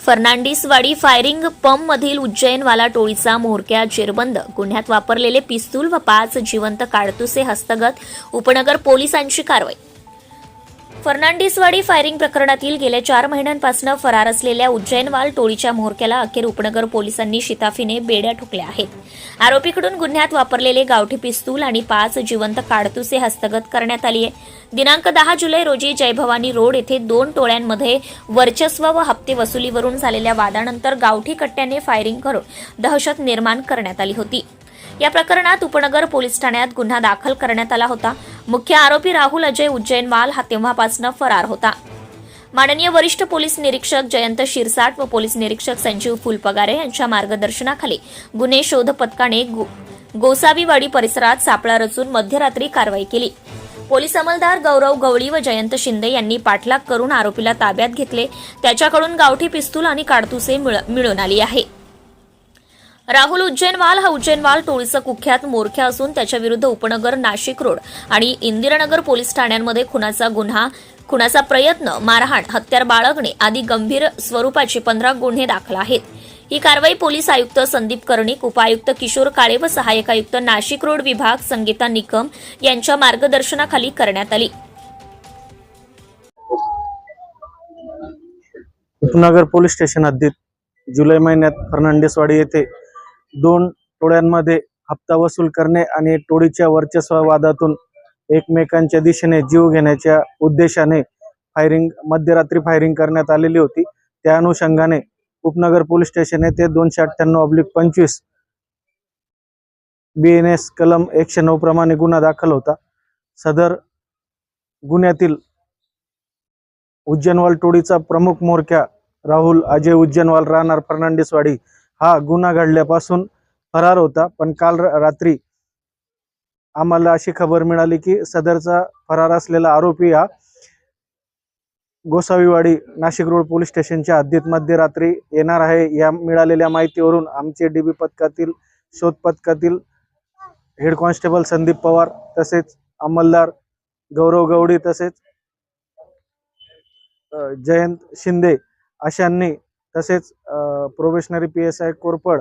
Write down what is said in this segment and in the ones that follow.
फर्नांडिसवाडी firing पंपमधील उज्जैनवाला टोळीचा म्होरक्या जेरबंद, गुन्ह्यात वापरलेले पिस्तूल व 5 जिवंत काडतुसे हस्तगत, उपनगर पोलिसांची कारवाई. फर्नांडिसवाडी फायरिंग प्रकरणातील गेल्या 4 महिन्यांपासून फरार असलेल्या उज्जैनवाल टोळीच्या म्होरक्याला अखेर उपनगर पोलिसांनी शिताफीने बेड्या ठोकल्या आहेत. आरोपीकडून गुन्ह्यात वापरलेले गावठी पिस्तूल आणि 5 जिवंत काडतुसे हस्तगत करण्यात आली आहे. दिनांक 10 जुलै रोजी जय भवानी रोड येथे 2 टोळ्यांमध्ये वर्चस्व व हप्ते वसुलीवरून झालेल्या वादानंतर गावठी कट्ट्याने फायरिंग करून दहशत निर्माण करण्यात आली होती. या प्रकरणात उपनगर पोलीस ठाण्यात गुन्हा दाखल करण्यात आला होता. मुख्य आरोपी राहुल अजय उज्जैनवाल हा तेव्हापासून फरार होता. माननीय वरिष्ठ पोलीस निरीक्षक जयंत शिरसाट व पोलीस निरीक्षक संजीव फुलपगारे यांच्या मार्गदर्शनाखाली गुन्हे शोध पथकाने गोसावीवाडी परिसरात सापळा रचून मध्यरात्री कारवाई केली. पोलीस अंमलदार गौरव गवळी व जयंत शिंदे यांनी पाठलाग करून आरोपीला ताब्यात घेतले. त्याच्याकडून गावठी पिस्तूल आणि काडतुसे मिळून आली आहे. राहुल उज्जैनवाल हा उज्जैनवाल टोळीचा कुख्यात म्होरक्या असून त्याच्याविरुद्ध उपनगर, नाशिक रोड आणि इंदिरानगर पोलीस ठाण्यांमध्ये खुनाचा गुन्हा, खुनाचा प्रयत्न, मारहाण, हत्यार बाळगणे आदी गंभीर स्वरूपाचे 15 गुन्हे दाखल आहेत. ही कारवाई पोलीस आयुक्त संदीप कर्णिक, उपायुक्त किशोर काळे व सहाय्यक आयुक्त नाशिक रोड विभाग संगीता निकम यांच्या मार्गदर्शनाखाली करण्यात आली. उपनगर पोलीस स्टेशन हद्दीत जुलै महिन्यात फर्नांडिसवाडी येथे 2 टोळ्यांमध्ये हप्ता वसूल करणे आणि टोळीच्या वर्चस्ववादातून एकमेकांच्या दिशेने जीव घेण्याच्या उद्देशाने मध्यरात्री फायरिंग करण्यात आलेली होती. त्या अनुषंगाने उपनगर पोलीस स्टेशन येथे 298/25 BNS कलम 109 प्रमाणे गुन्हा दाखल होता. सदर गुन्ह्यातील उज्जैनवाल टोळीचा प्रमुख म्होरक्या राहुल अजय उज्जैनवाल राहणार फर्नांडिसवाडी हा गुन्हा घडल्यापासून फरार होता. पण काल रात्री आम्हाला अशी खबर मिळाली की सदरचा फरार असलेला आरोपी हा गोसावीवाडी नाशिक रोड पोलीस स्टेशनच्या हद्दीत मध्यरात्री येणार आहे. या मिळालेल्या माहितीवरून आमचे डीबी पथकातील शोध पथकातील हेड कॉन्स्टेबल संदीप पवार, तसेच अंमलदार गौरव गवडी, तसेच जयंत शिंदे अशांनी, तसेच प्रोबेशनरी PSI कोरपड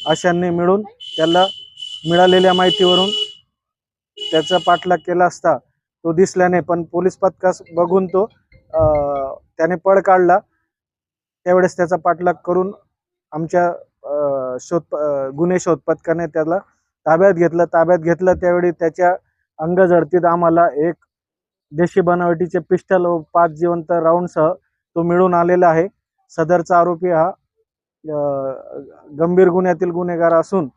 अशांनी मिळून त्याला मिळालेल्या माहितीवरून त्याचा पाठलाग केला असता तो दिसल्याने पण पोलीस पथकास बघून तो त्याने पळ काढला. त्यावेळेस त्याचा पाठलाग करून आमच्या गुन्हे शोध पथकाने त्याला ताब्यात घेतलं. त्यावेळी त्याच्या अंगझडतीत आम्हाला एक देशी बनावटीचे पिस्टल व 5 जिवंत राऊंडसह तो मिळून आलेला आहे. सदरचा आरोपी हा गंभीर गुन्ह्यातील गुन्हेगार असून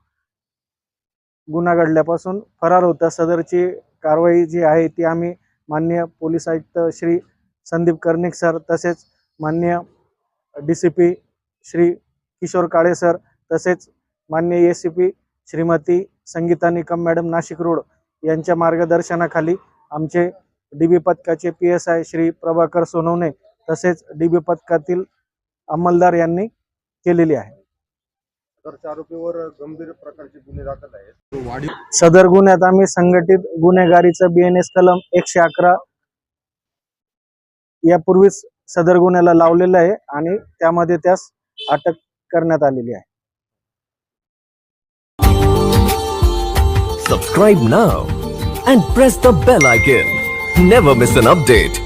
गुन्हा घडल्यापासून फरार होता. सदरची कारवाई जी आहे ती आम्ही माननीय पोलीस आयुक्त श्री संदीप कर्णिक सर, तसेच माननीय DCP श्री किशोर काळे सर, तसेच माननीय ACP Shrimati Sangeeta Nikam madam Nashik road यांच्या मार्गदर्शनाखाली आमचे DB पथकाचे PSI श्री प्रभाकर सोनवणे तसेच DB पथकातील अंमलदार यांनी केलेली आहे. आरोपीवर गंभीर प्रकारचे गुन्हे दाखल आहेत. सदर गुन्ह्यात आम्ही संघटित गुन्हेगारीचं BNS कलम 111 यापूर्वीच सदर गुन्ह्याला लावलेलं आहे आणि त्यामध्ये त्यास अटक करण्यात आलेली आहे. Subscribe now and press the bell icon. Never miss an update.